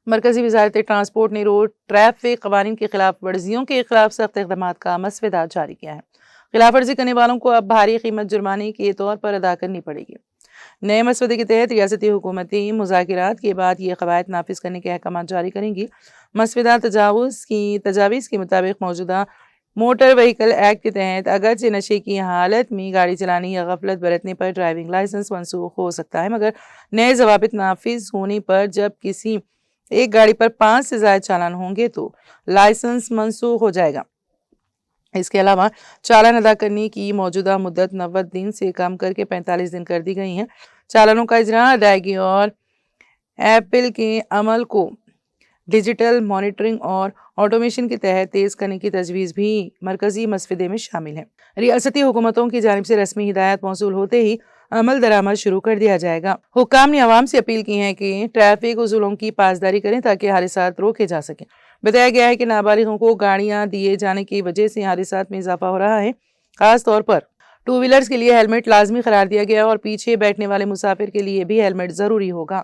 مرکزی وزارت ٹرانسپورٹ نے روڈ ٹریفک قوانین کی خلاف ورزیوں کے خلاف سخت اقدامات کا مسودہ جاری کیا ہے۔ خلاف ورزی کرنے والوں کو اب بھاری قیمت جرمانے کے طور پر ادا کرنی پڑے گی۔ نئے مسودے کے تحت ریاستی حکومتی مذاکرات کے بعد یہ قواعد نافذ کرنے کے احکامات جاری کریں گی۔ مسودہ تجاویز کے مطابق موجودہ موٹر وہیکل ایکٹ کے تحت اگرچہ نشے کی حالت میں گاڑی چلانے یا غفلت برتنے پر ڈرائیونگ لائسنس منسوخ ہو سکتا ہے، مگر نئے ضوابط نافذ ہونے پر جب کسی ایک گاڑی پر 5 سے زائد چالان ہوں گے تو لائسنس منسوخ ہو جائے گا۔ اس کے علاوہ چالان ادا کرنے کی موجودہ مدت 90 دن سے کم کر کے 45 دن کر دی گئی ہے۔ چالانوں کا اجرا، ادائیگی اور ایپل کے عمل کو ڈیجیٹل مانیٹرنگ اور آٹومیشن کے تحت تیز کرنے کی تجویز بھی مرکزی مسودے میں شامل ہے۔ ریاستی حکومتوں کی جانب سے رسمی ہدایات موصول ہوتے ہی عمل درآمد شروع کر دیا جائے گا۔ حکام نے عوام سے اپیل کی ہے کہ ٹریفک اصولوں کی پاسداری کریں تاکہ حادثات روکے جا سکیں۔ بتایا گیا ہے کہ نابالغوں کو گاڑیاں دیے جانے کی وجہ سے حادثات میں اضافہ ہو رہا ہے۔ خاص طور پر 2 ویلرز کے لیے ہیلمٹ لازمی قرار دیا گیا اور پیچھے بیٹھنے والے مسافر کے لیے بھی ہیلمٹ ضروری ہوگا۔